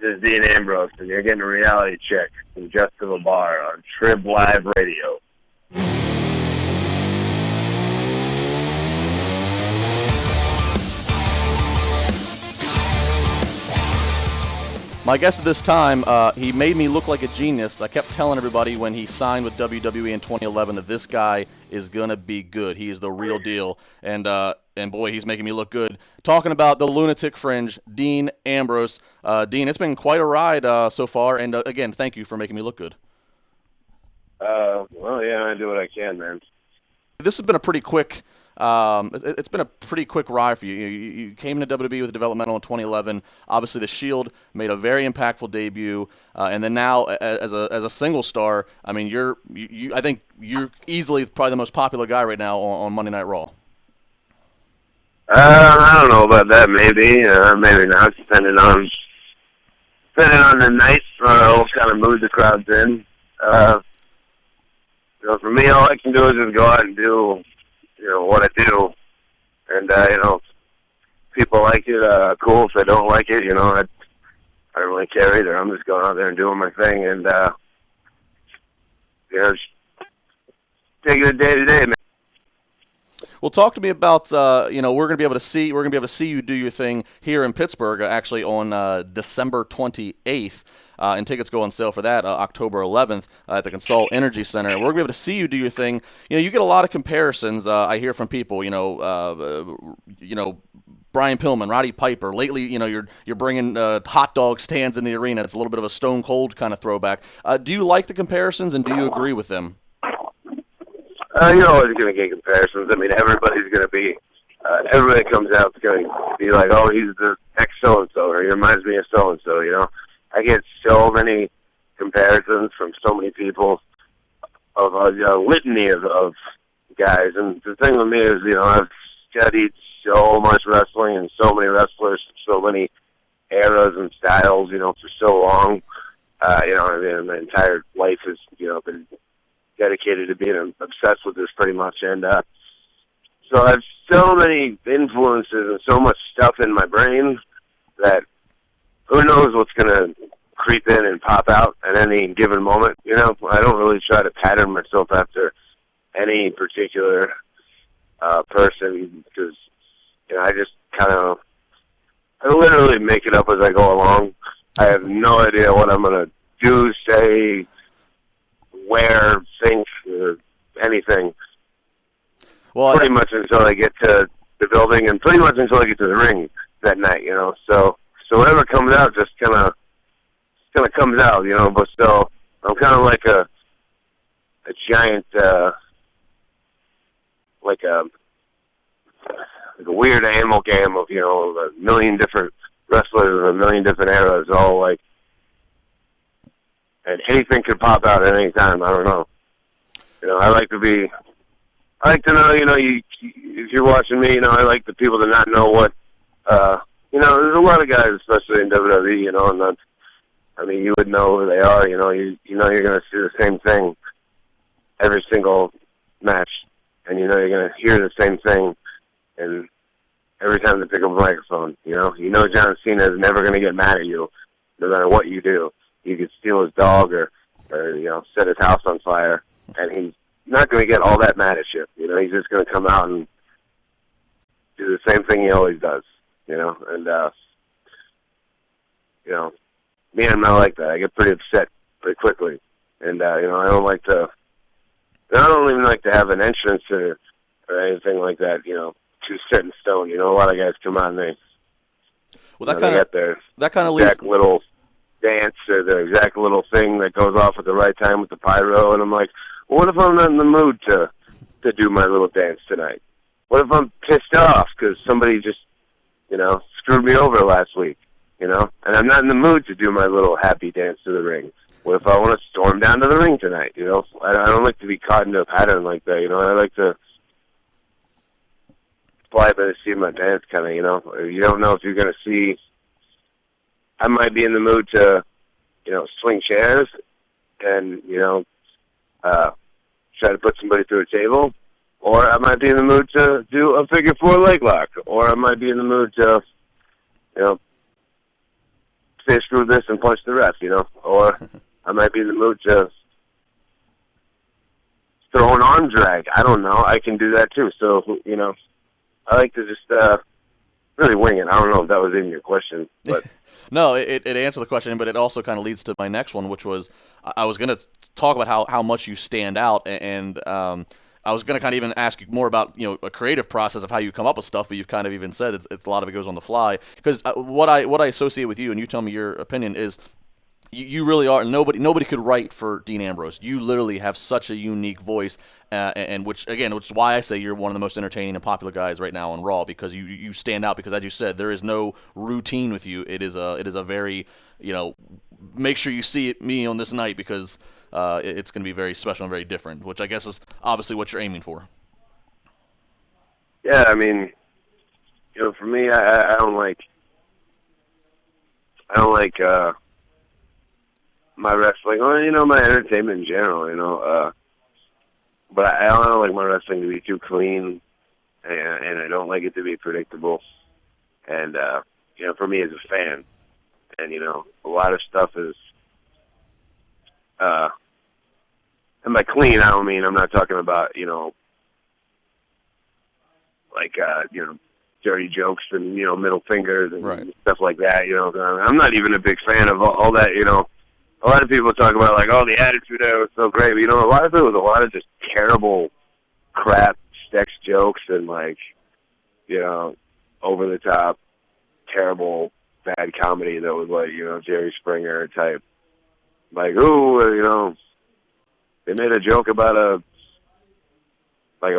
This is Dean Ambrose, and you're getting a reality check from Just to the Bar on Trib Live Radio. My guest at this time, he made me look like a genius. I kept telling everybody when he signed with WWE in 2011 that this guy is going to be good. He is the real deal. And boy, he's making me look good. Talking about the lunatic fringe, Dean Ambrose. Dean, it's been quite a ride so far. And again, thank you for making me look good. Well, yeah, I do what I can, man. This has been a pretty quick... it's been a pretty quick ride for you. You came into WWE with developmental in 2011. Obviously, the Shield made a very impactful debut, and then now as a single star, I mean, I think you're easily probably the most popular guy right now on Monday Night Raw. I don't know about that. Maybe, maybe not. Depending on the night, what kind of mood the crowd's in. For me, all I can do is just go out and do. What I do, and, people like it, cool. If they don't like it, I don't really care either. I'm just going out there and doing my thing, and, just taking it day to day, man. Well, talk to me about, we're going to be able to see you do your thing here in Pittsburgh, actually on December 28th. And tickets go on sale for that October 11th at the Consol Energy Center. We're going to be able to see you do your thing. You get a lot of comparisons. I hear from people, Brian Pillman, Roddy Piper. Lately, you're bringing hot dog stands in the arena. It's a little bit of a Stone Cold kind of throwback. Do you like the comparisons, and do you agree with them? You're always going to get comparisons. I mean, everybody's going to be, everybody comes out is going to be like, oh, he's the ex so-and-so, or he reminds me of so-and-so, I get so many comparisons from so many people of a litany of guys. And the thing with me is, I've studied so much wrestling and so many wrestlers, so many eras and styles, for so long. My entire life has, been dedicated to being obsessed with this pretty much. And so I have so many influences and so much stuff in my brain that who knows what's going to creep in and pop out at any given moment. I don't really try to pattern myself after any particular person because, I just I literally make it up as I go along. I have no idea what I'm going to do, say, wear, think, or anything. Well, pretty much until I get to the building and pretty much until I get to the ring that night, So whatever comes out just kind of comes out, but still, I'm kind of like a giant, like a weird amalgam of, a million different wrestlers and a million different eras, all like, and anything could pop out at any time. I don't know. I like to know, if you're watching me, I like the people to not know what, there's a lot of guys, especially in WWE, and you would know who they are, you're going to see the same thing every single match, and you're going to hear the same thing, and every time they pick up a microphone, John Cena is never going to get mad at you, no matter what you do. You could steal his dog or set his house on fire, and he's not going to get all that mad at you. He's just going to come out and do the same thing he always does. And, me, I'm not like that. I get pretty upset pretty quickly. And, I don't even like to have an entrance or anything like that, too set in stone. A lot of guys come out and they get their exact little dance or their exact little thing that goes off at the right time with the pyro. And I'm like, well, what if I'm not in the mood to do my little dance tonight? What if I'm pissed off because somebody just, screwed me over last week, and I'm not in the mood to do my little happy dance to the ring? What if I want to storm down to the ring tonight, I don't like to be caught into a pattern like that, I like to fly by the seat of my pants kind of, you don't know if you're going to see, I might be in the mood to, swing chairs and, try to put somebody through a table. Or I might be in the mood to do a figure four leg lock. Or I might be in the mood to, say screw this and punch the ref, you know, or I might be in the mood to throw an arm drag. I don't know. I can do that too. So, you know, I like to just really wing it. I don't know if that was even your question, but no, it answered the question, but it also kind of leads to my next one, which was I was going to talk about how much you stand out, and I was going to kind of even ask you more about, you know, a creative process of how you come up with stuff, but you've kind of even said it's a lot of it goes on the fly. Because what I associate with you, and you tell me your opinion, is you really are. Nobody could write for Dean Ambrose. You literally have such a unique voice, and which is why I say you're one of the most entertaining and popular guys right now on Raw, because you stand out. Because as you said, there is no routine with you. It is a very, you know, make sure you see me on this night, because it's going to be very special and very different, which I guess is obviously what you're aiming for. Yeah, I mean, you know, for me, I don't like my wrestling, or, you know, my entertainment in general, you know, but I don't like my wrestling to be too clean, and I don't like it to be predictable, and, you know, for me as a fan, and, you know, a lot of stuff is, and by clean, I don't mean, I'm not talking about, you know, like, you know, dirty jokes and, you know, middle fingers and right. stuff like that, you know. I'm not even a big fan of all that, you know. A lot of people talk about, like, oh, the Attitude Era was so great. But, you know, a lot of it was a lot of just terrible crap, sex jokes and, like, you know, over-the-top, terrible, bad comedy that was, like, you know, Jerry Springer type. Like, ooh, you know, they made a joke about a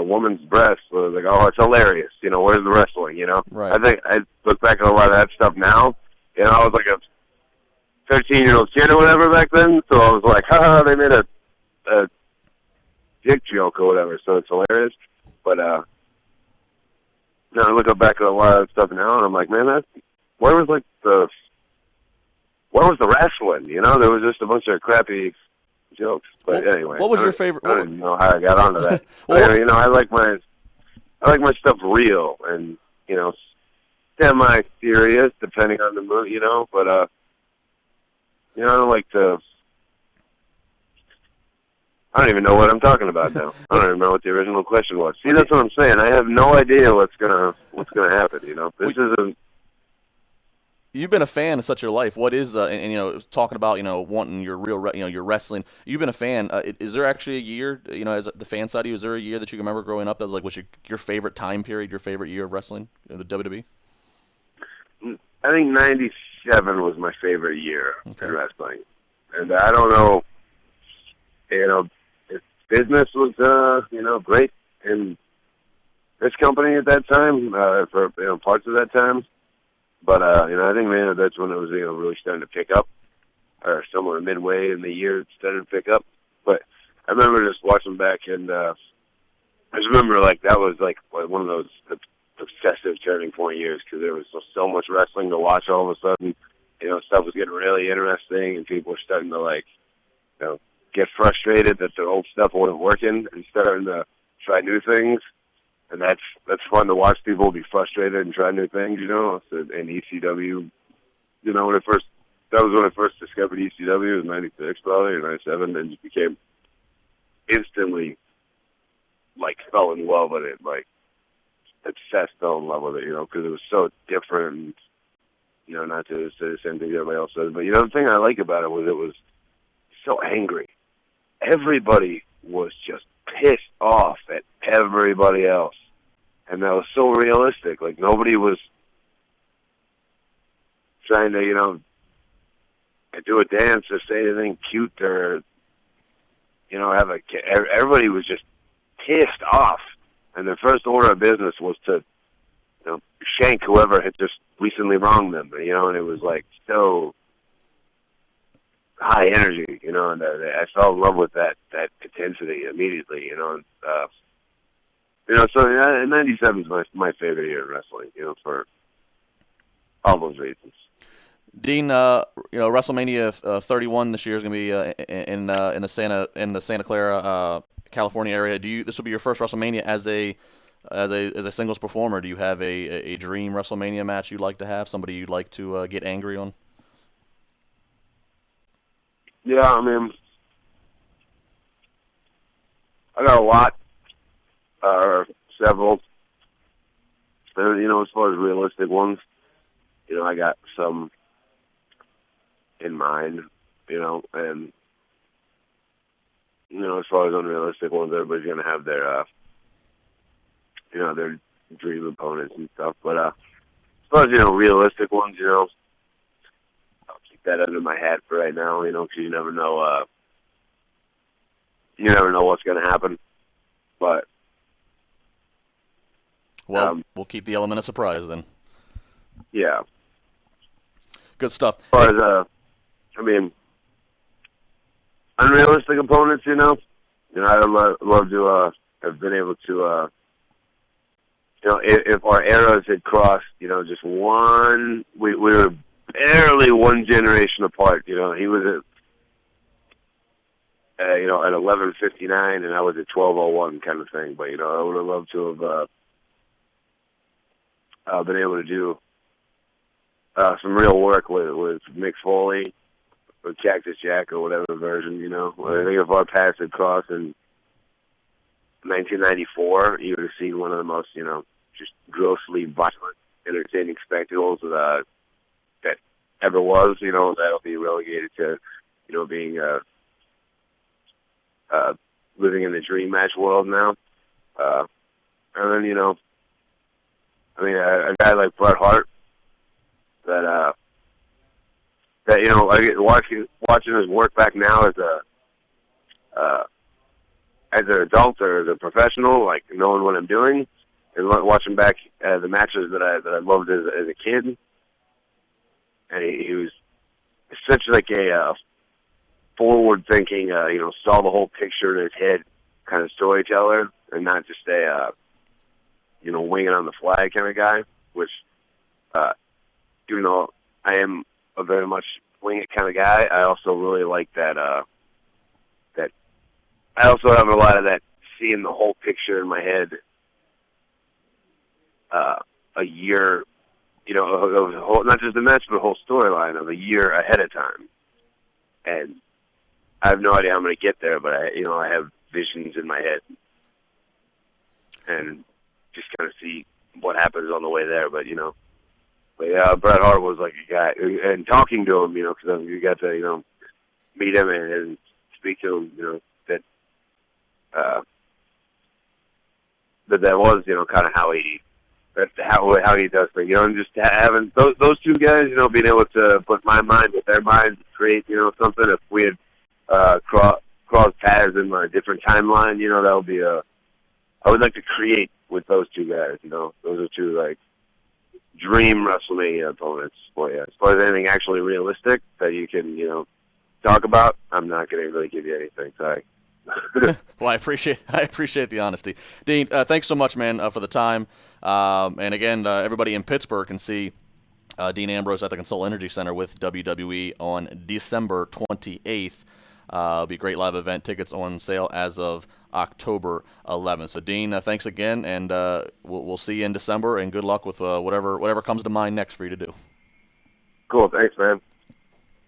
woman's breast. So like, oh, it's hilarious. You know, where's the wrestling, you know? Right. I think I look back at a lot of that stuff now. You know, I was like a 13-year-old kid or whatever back then, so I was like, haha, they made a dick joke or whatever, so it's hilarious. But now I look back at a lot of stuff now, and I'm like, man, where was the wrestling? You know, there was just a bunch of crappy jokes. But anyway, what was your favorite? I don't even know how I got onto that. Well, you know, I like my stuff real and, you know, semi-serious depending on the mood, you know. But you know, I don't like to. I don't even know what I'm talking about now. I don't even know what the original question was. See, that's what I'm saying. I have no idea what's gonna happen. You know, this isn't. You've been a fan of such your life. What is and you know, talking about, you know, wanting your real, you know, your wrestling. You've been a fan. Is there actually a year, you know, as the fan side of you, is there a year that you can remember growing up as like was your favorite time period, your favorite year of wrestling, the WWE? I think '97 was my favorite year in wrestling, and I don't know, you know, if business was you know, great in this company at that time for, you know, parts of that time. But, you know, I think, man, that's when it was, you know, really starting to pick up, or somewhere midway in the year it started to pick up. But I remember just watching back, and I just remember, like, that was, like, one of those obsessive turning point years, because there was so much wrestling to watch all of a sudden. You know, stuff was getting really interesting, and people were starting to, like, you know, get frustrated that the old stuff wasn't working and starting to try new things. And that's fun to watch people be frustrated and try new things, you know. So, and ECW, you know, that was when I first discovered ECW. It was '96 probably, or '97, and just became instantly, like, fell in love with it, like, obsessed, fell in love with it, you know, because it was so different, and, you know, not to say the same thing everybody else says, but, you know, the thing I like about it was so angry. Everybody was just pissed off at everybody else. And that was so realistic. Like, nobody was trying to, you know, do a dance or say anything cute or, you know, everybody was just pissed off. And their first order of business was to, you know, shank whoever had just recently wronged them, you know, and it was, like, so high energy, you know, and I fell in love with that intensity immediately, you know, and, you know, so '97 is my favorite year in wrestling, you know, for all those reasons. Dean, you know, WrestleMania 31 this year is going to be in the Santa Clara, California area. This will be your first WrestleMania as a singles performer? Do you have a dream WrestleMania match you'd like to have? Somebody you'd like to get angry on? Yeah, I mean, I got a lot, several. As far as realistic ones, I got some in mind, and, as far as unrealistic ones, everybody's going to have their, their dream opponents and stuff. But as far as, realistic ones, I'll keep that under my hat for right now, because you never know what's going to happen. But well, we'll keep the element of surprise then. Yeah. Good stuff. As far as unrealistic opponents, I'd love to have been able to, if our eras had crossed, just one, we were barely one generation apart. He was at 11:59, and I was at 12:01, kind of thing. But I would have loved to have been able to do some real work with Mick Foley or Cactus Jack or whatever version. I think if our paths had crossed in 1994, you would have seen one of the most just grossly violent, entertaining spectacles that ever was. That'll be relegated to being living in the dream match world now. And then, a guy like Bret Hart that I get watching his work back now as an adult or as a professional, like knowing what I'm doing, and watching back the matches that I loved as a kid. And he was essentially like a forward-thinking, saw the whole picture in his head kind of storyteller, and not just a, winging on the fly kind of guy, which, even though I am a very much wing it kind of guy, I also really like that, that I also have a lot of that seeing the whole picture in my head, a year, of the whole, not just the match, but the whole storyline of a year ahead of time. And I have no idea how I'm going to get there, but I have visions in my head, and just kind of see what happens on the way there. But yeah, Bret Hart was like a guy, and talking to him, because you got to meet him and speak to him, that was kind of how he. That's how he does things, and just having those two guys, being able to put my mind with their minds, create, something. If we had crossed paths in a different timeline, that would be I would like to create with those two guys. Those are two like dream WrestleMania opponents. Well, yeah, as far as anything actually realistic that you can, talk about, I'm not going to really give you anything. Sorry. Well, I appreciate the honesty, Dean. Thanks so much, man, for the time. And again, everybody in Pittsburgh can see Dean Ambrose at the Consol Energy Center with WWE on December 28th. It'll be a great live event. Tickets on sale as of October 11th. So, Dean, thanks again, and we'll see you in December. And good luck with whatever comes to mind next for you to do. Cool. Thanks, man.